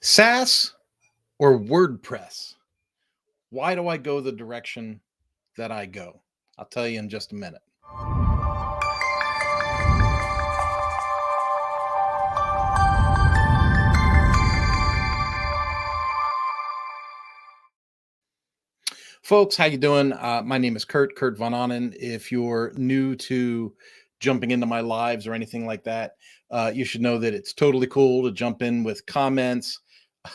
SaaS or WordPress? Why do I go the direction that I go? I'll tell you in just a minute. Folks, how you doing? My name is Kurt Von Onen. If you're new to jumping into my lives or anything like that, you should know that it's totally cool to jump in with comments,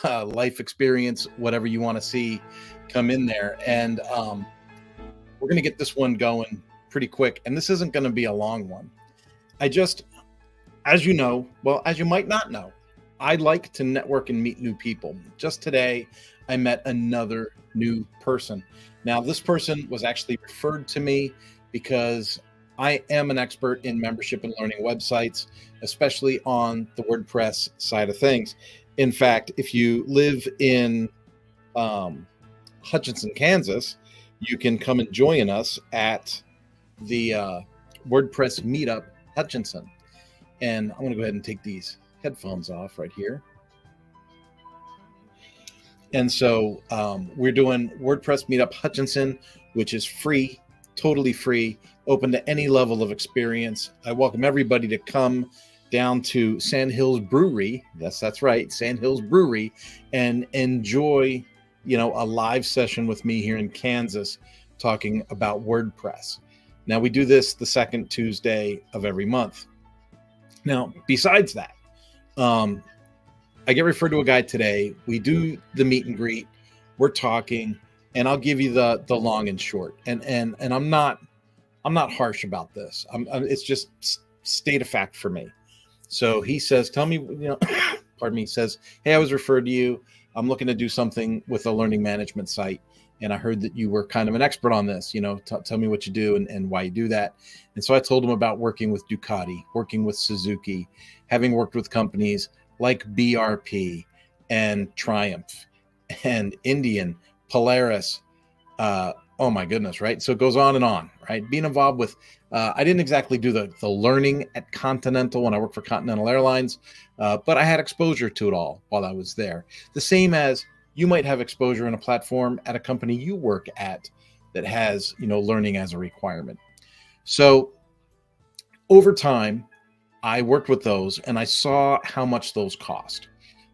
life experience, whatever you want to see come in there. And we're going to get this one going pretty quick. And this isn't going to be a long one. I just, as you know, well, as you might not know, I like to network and meet new people. Just today, I met another new person. Now, this person was actually referred to me because I am an expert in membership and learning websites, especially on the WordPress side of things. In fact, if you live in Hutchinson, Kansas, you can come and join us at the WordPress meetup Hutchinson. And I'm going to go ahead and take these headphones off right here. And so we're doing WordPress meetup Hutchinson, which is free, totally free, open to any level of experience. I welcome everybody to come down to Sand Hills Brewery. Yes, that's right, Sand Hills Brewery, and enjoy, a live session with me here in Kansas talking about WordPress. Now, we do this the second Tuesday of every month. Now, besides that, I get referred to a guy today. We do the meet and greet. We're talking, and I'll give you the long and short. And I'm not harsh about this. It's just state of fact for me. So he says, "Tell me, pardon me." He says, "Hey, I was referred to you. I'm looking to do something with a learning management site, and I heard that you were kind of an expert on this. Tell me what you do and why you do that." And so I told him about working with Ducati, working with Suzuki, having worked with companies like BRP and Triumph and Indian, Polaris. Oh my goodness, right? So it goes on and on, right? Being involved with, I didn't exactly do the learning at Continental when I worked for Continental Airlines, but I had exposure to it all while I was there. The same as you might have exposure in a platform at a company you work at that has, learning as a requirement. So over time, I worked with those and I saw how much those cost.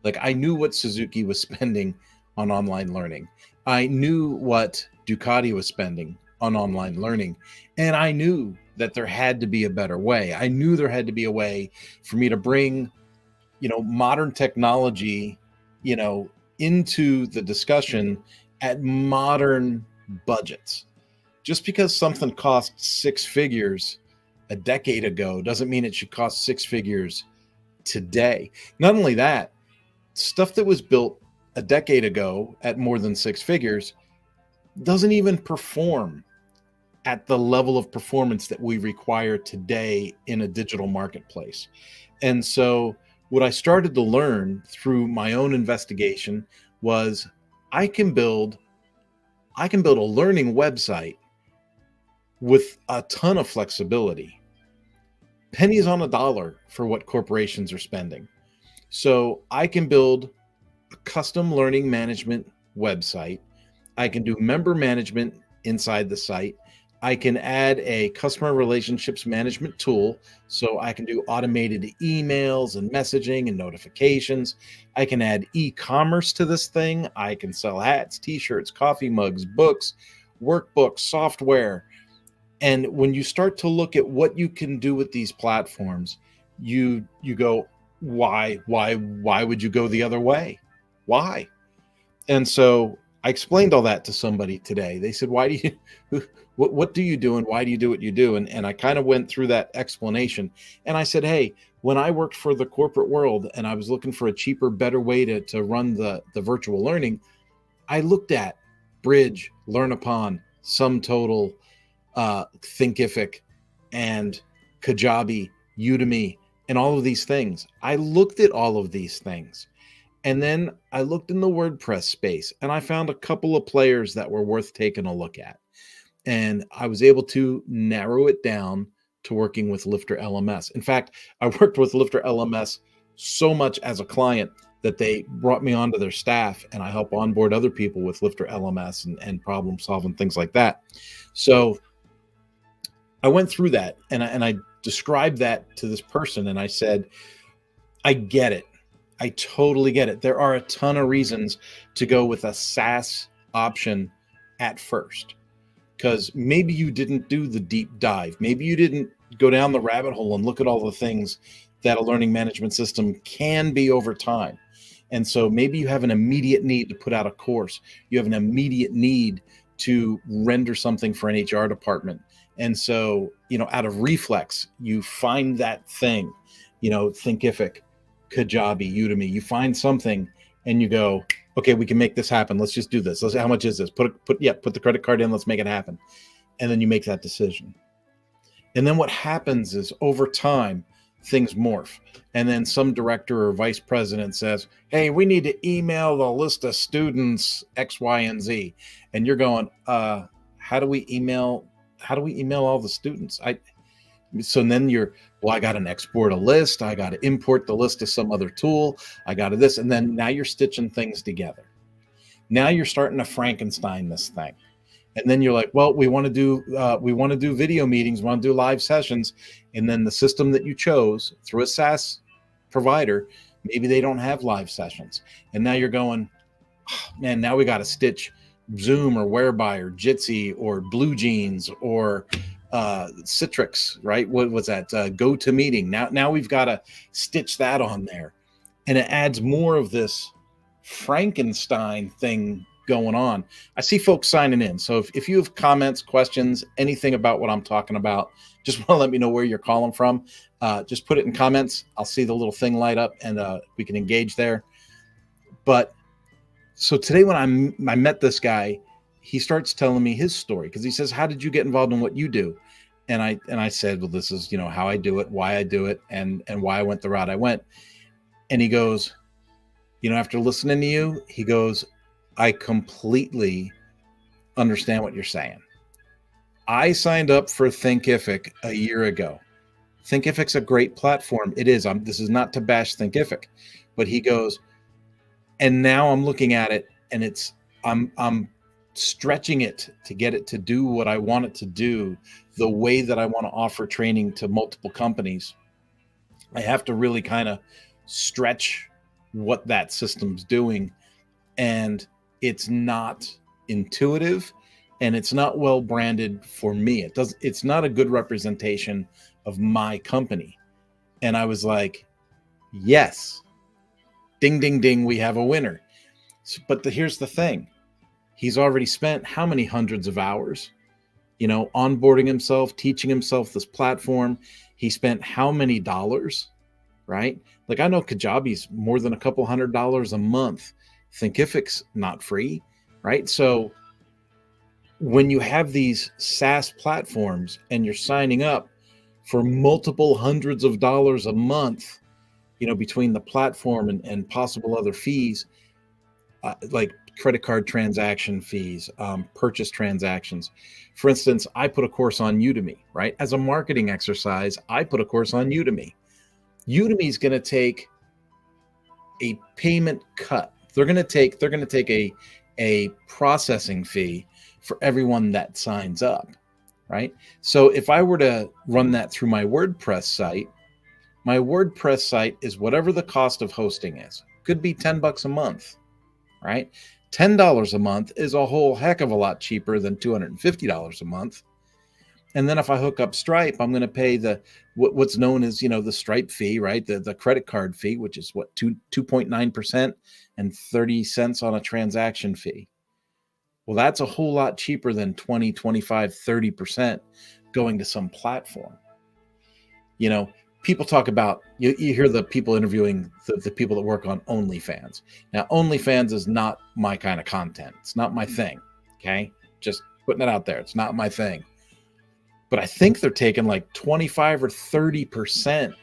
Like, I knew what Suzuki was spending on online learning. I knew what Ducati was spending on online learning. And I knew that there had to be a better way. I knew there had to be a way for me to bring, modern technology, into the discussion at modern budgets. Just because something costs six figures a decade ago doesn't mean it should cost six figures today. Not only that, stuff that was built a decade ago at more than six figures doesn't even perform at the level of performance that we require today in a digital marketplace. And so what I started to learn through my own investigation was I can build a learning website with a ton of flexibility, pennies on a dollar for what corporations are spending. So I can build a custom learning management website. I can do member management inside the site. I can add a customer relationships management tool, so I can do automated emails and messaging and notifications. I can add e-commerce to this thing. I can sell hats, t-shirts, coffee mugs, books, workbooks, software. And when you start to look at what you can do with these platforms, you go, why would you go the other way? Why? And so I explained all that to somebody today. They said, "Why do you, what do you do and why do you do what you do?" And I kind of went through that explanation. And I said, "Hey, when I worked for the corporate world and I was looking for a cheaper, better way to run the virtual learning, I looked at Bridge, Learn-Upon, SumTotal, Thinkific, and Kajabi, Udemy, and all of these things. I looked at all of these things. And then I looked in the WordPress space and I found a couple of players that were worth taking a look at. And I was able to narrow it down to working with Lifter LMS. In fact, I worked with Lifter LMS so much as a client that they brought me onto their staff, and I help onboard other people with Lifter LMS and problem solving, things like that. So I went through that, and I described that to this person, and I said, I get it. I totally get it. There are a ton of reasons to go with a SaaS option at first, because maybe you didn't do the deep dive. Maybe you didn't go down the rabbit hole and look at all the things that a learning management system can be over time. And so maybe you have an immediate need to put out a course. You have an immediate need to render something for an HR department. And so, out of reflex, you find that thing, Thinkific, Kajabi, Udemy, you find something and you go, okay, we can make this happen. Let's just do this. How much is this? Put the credit card in. Let's make it happen. And then you make that decision. And then what happens is over time, things morph. And then some director or vice president says, hey, we need to email the list of students X, Y, and Z. And you're going, how do we email all the students? So then I got to export a list. I got to import the list to some other tool. I got to this. And then now you're stitching things together. Now you're starting to Frankenstein this thing. And then you're like, well, we want to do video meetings. We want to do live sessions. And then the system that you chose through a SaaS provider, maybe they don't have live sessions. And now you're going, oh, man, now we got to stitch Zoom or Whereby or Jitsi or Blue Jeans or Citrix, right? What was that? GoToMeeting. Now we've got to stitch that on there. And it adds more of this Frankenstein thing going on. I see folks signing in. So if you have comments, questions, anything about what I'm talking about, just want to let me know where you're calling from. Just put it in comments. I'll see the little thing light up and we can engage there. But so today when I met this guy, he starts telling me his story because he says, how did you get involved in what you do? And I said, well, this is, how I do it, why I do it, and why I went the route I went. And he goes, after listening to you, he goes, I completely understand what you're saying. I signed up for Thinkific a year ago. Thinkific's a great platform. It is. This is not to bash Thinkific, but he goes, and now I'm looking at it and I'm stretching it to get it to do what I want it to do, the way that I want to offer training to multiple companies. I have to really kind of stretch what that system's doing. And it's not intuitive and it's not well branded for me. It's not a good representation of my company. And I was like, yes, ding, ding, ding, we have a winner. But here's the thing. He's already spent how many hundreds of hours, onboarding himself, teaching himself this platform. He spent how many dollars, right? Like I know Kajabi's more than a couple $100 a month. Thinkific's not free, right? So when you have these SaaS platforms and you're signing up for multiple hundreds of dollars a month, between the platform and possible other fees, like credit card transaction fees, purchase transactions. For instance, I put a course on Udemy, right? As a marketing exercise, I put a course on Udemy. Udemy is going to take a payment cut. They're going to take a processing fee for everyone that signs up, right? So if I were to run that through my WordPress site is whatever the cost of hosting is. Could be $10 a month, right? $10 a month is a whole heck of a lot cheaper than $250 a month. And then if I hook up Stripe, I'm going to pay what's known as, the Stripe fee, right? The credit card fee, which is 2.9% and 30 cents on a transaction fee. Well, that's a whole lot cheaper than 20, 25, 30% going to some platform. People talk about, you hear the people interviewing the people that work on OnlyFans. Now, OnlyFans is not my kind of content. It's not my thing. Okay. Just putting it out there. It's not my thing. But I think they're taking like 25 or 30%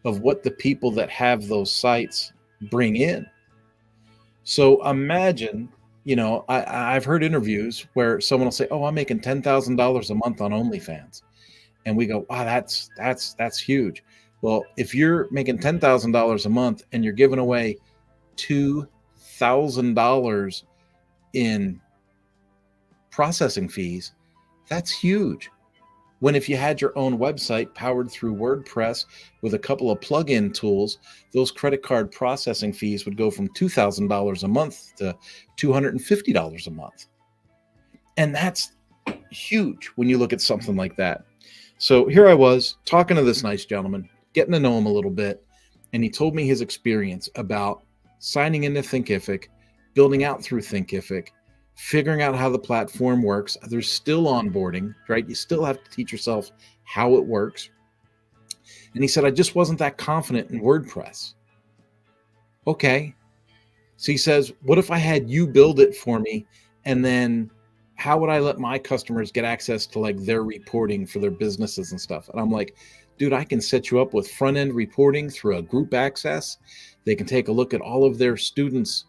of what the people that have those sites bring in. So imagine, I've heard interviews where someone will say, oh, I'm making $10,000 a month on OnlyFans. And we go, wow, that's huge. Well, if you're making $10,000 a month and you're giving away $2,000 in processing fees. That's huge. When if you had your own website powered through WordPress with a couple of plug-in tools, those credit card processing fees would go from $2,000 a month to $250 a month. And that's huge when you look at something like that. So here I was talking to this nice gentleman, getting to know him a little bit, and he told me his experience about signing into Thinkific, building out through Thinkific, figuring out how the platform works. There's still onboarding, right? You still have to teach yourself how it works. And he said, I just wasn't that confident in WordPress. Okay. So he says, what if I had you build it for me? And then how would I let my customers get access to like their reporting for their businesses and stuff? And I'm like, dude, I can set you up with front end reporting through a group access. They can take a look at all of their students'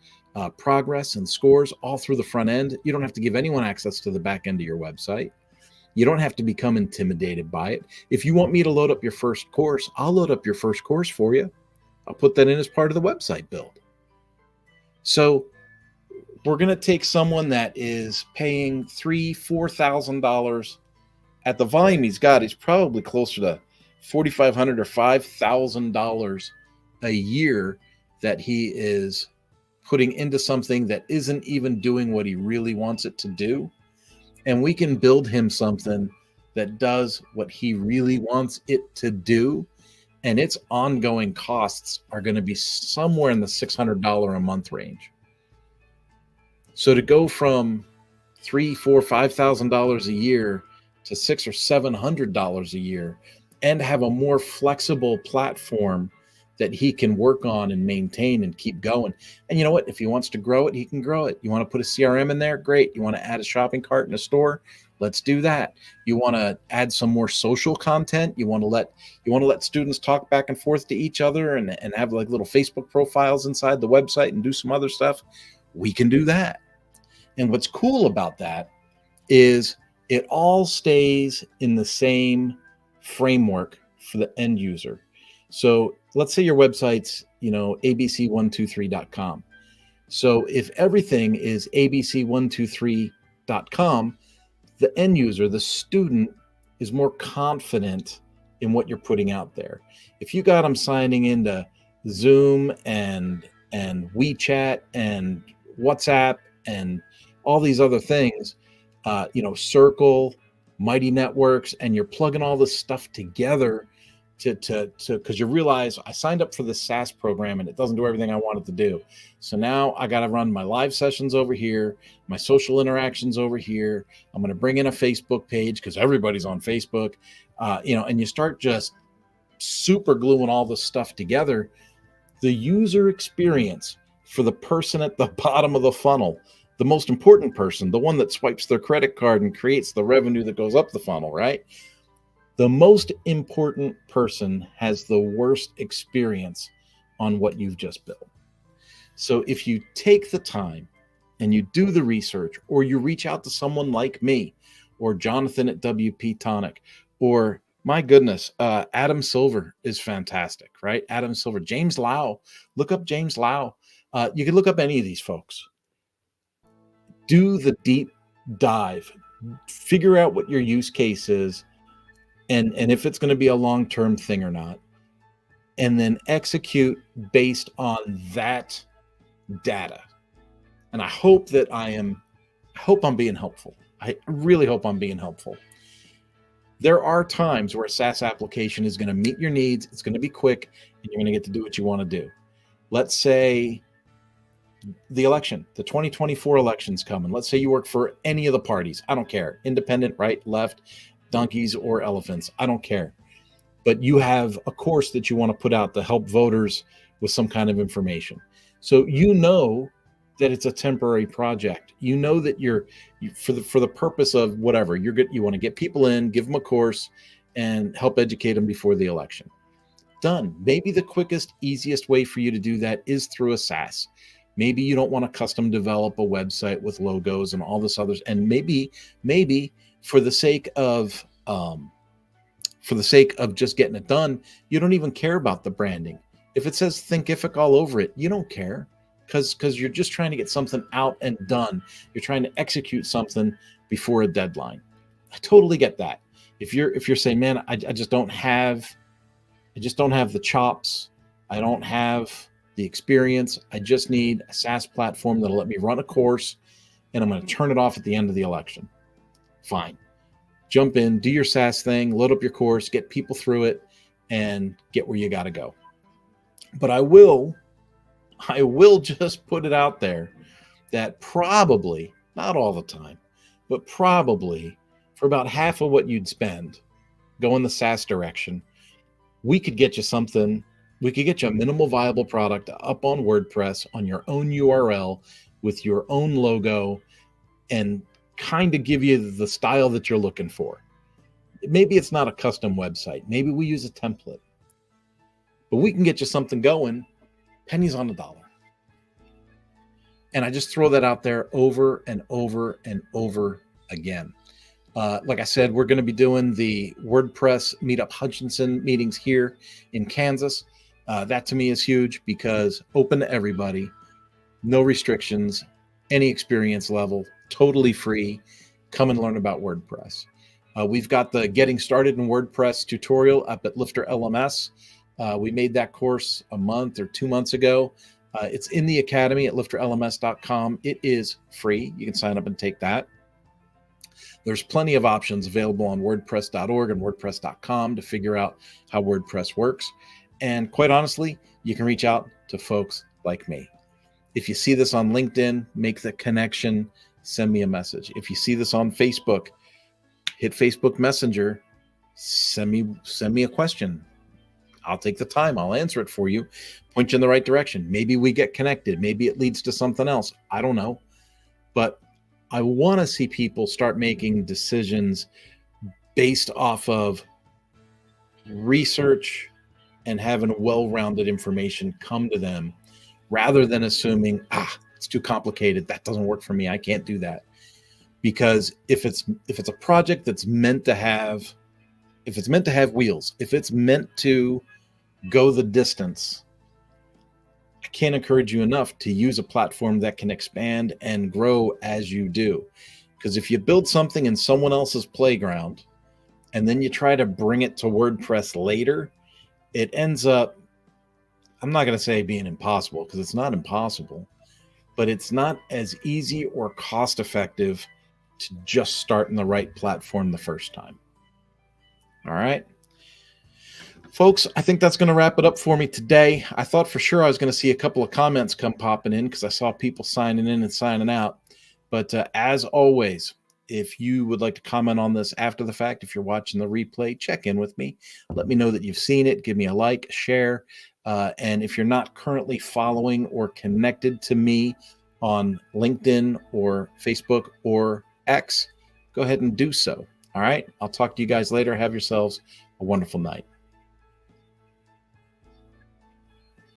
progress and scores all through the front end. You don't have to give anyone access to the back end of your website. You don't have to become intimidated by it. If you want me to load up your first course, I'll load up your first course for you. I'll put that in as part of the website build. So we're going to take someone that is paying $3,000-$4,000 at the volume he's got. He's probably closer to $4,500 or $5,000 a year that he is putting into something that isn't even doing what he really wants it to do. And we can build him something that does what he really wants it to do. And its ongoing costs are going to be somewhere in the $600 a month range. So to go from $3,000, $4,000, $5,000 a year to $600 or $700 a year and have a more flexible platform that he can work on and maintain and keep going. And you know what? If he wants to grow it, he can grow it. You want to put a CRM in there? Great. You want to add a shopping cart in a store? Let's do that. You want to add some more social content? You want to let students talk back and forth to each other and have like little Facebook profiles inside the website and do some other stuff? We can do that. And what's cool about that is it all stays in the same framework for the end user. So let's say your website's, abc123.com. So if everything is abc123.com, the end user, the student, is more confident in what you're putting out there. If you got them signing into Zoom and WeChat and WhatsApp and all these other things, Circle, Mighty Networks, and you're plugging all this stuff together because you realize I signed up for the SAAS program and it doesn't do everything I want it to do. So now I got to run my live sessions over here, my social interactions over here. I'm going to bring in a Facebook page because everybody's on Facebook, and you start just super gluing all this stuff together. The user experience for the person at the bottom of the funnel, the most important person, the one that swipes their credit card and creates the revenue that goes up the funnel, right? The most important person has the worst experience on what you've just built. So if you take the time and you do the research, or you reach out to someone like me or Jonathan at WP Tonic, or my goodness, Adam Silver is fantastic, right? Adam Silver, James Lau, look up James Lau. You can look up any of these folks. Do the deep dive, figure out what your use case is, and if it's going to be a long-term thing or not, and then execute based on that data. And I hope I'm being helpful. I really hope I'm being helpful. There are times where a SaaS application is going to meet your needs. It's going to be quick, and you're going to get to do what you want to do. Let's say the election, the 2024 election's coming. Let's say you work for any of the parties. I don't care. Independent, right, left, donkeys or elephants. I don't care. But you have a course that you want to put out to help voters with some kind of information. So you know that it's a temporary project. You know that you're for the purpose of whatever, you want to get people in, give them a course, and help educate them before the election. Done. Maybe the quickest, easiest way for you to do that is through a SaaS. Maybe you don't want to custom develop a website with logos and all this others. And maybe for the sake of just getting it done, you don't even care about the branding. If it says Thinkific all over it, you don't care. because you're just trying to get something out and done. You're trying to execute something before a deadline. I totally get that. If you're saying, man, I just don't have the chops. I don't have the experience. I just need a SaaS platform that'll let me run a course, and I'm going to turn it off at the end of the election. Fine. Jump in, do your SaaS thing, load up your course, get people through it, and get where you got to go. But I will just put it out there that probably, not all the time, but probably for about half of what you'd spend going the SaaS direction, we could get you something. We could get you a minimal viable product up on WordPress on your own URL with your own logo and kind of give you the style that you're looking for. Maybe it's not a custom website. Maybe we use a template. But we can get you something going, pennies on the dollar. And I just throw that out there over and over and over again. Like I said, we're going to be doing the WordPress Meetup Hutchinson meetings here in Kansas. That to me is huge because open to everybody, no restrictions, any experience level, totally free. Come and learn about WordPress. We've got the Getting Started in WordPress tutorial up at Lifter LMS. We made that course a month or 2 months ago. It's in the academy at lifterlms.com. It is free. You can sign up and take that. There's plenty of options available on WordPress.org and WordPress.com to figure out how WordPress works. And quite honestly, you can reach out to folks like me. If you see this on LinkedIn, make the connection, send me a message. If you see this on Facebook, hit Facebook Messenger, send me a question. I'll take the time. I'll answer it for you, point you in the right direction. Maybe we get connected. Maybe it leads to something else. I don't know. But I want to see people start making decisions based off of research and having well-rounded information come to them rather than assuming, it's too complicated. That doesn't work for me. I can't do that. Because if it's a project that's meant to have wheels, if it's meant to go the distance, I can't encourage you enough to use a platform that can expand and grow as you do. Because if you build something in someone else's playground and then you try to bring it to WordPress later, it ends up, I'm not going to say being impossible because it's not impossible, but it's not as easy or cost effective to just start in the right platform the first time. All right. Folks, I think that's going to wrap it up for me today. I thought for sure I was going to see a couple of comments come popping in because I saw people signing in and signing out. But as always, if you would like to comment on this after the fact, if you're watching the replay, check in with me. Let me know that you've seen it. Give me a like, share. And if you're not currently following or connected to me on LinkedIn or Facebook or X, go ahead and do so. All right. I'll talk to you guys later. Have yourselves a wonderful night.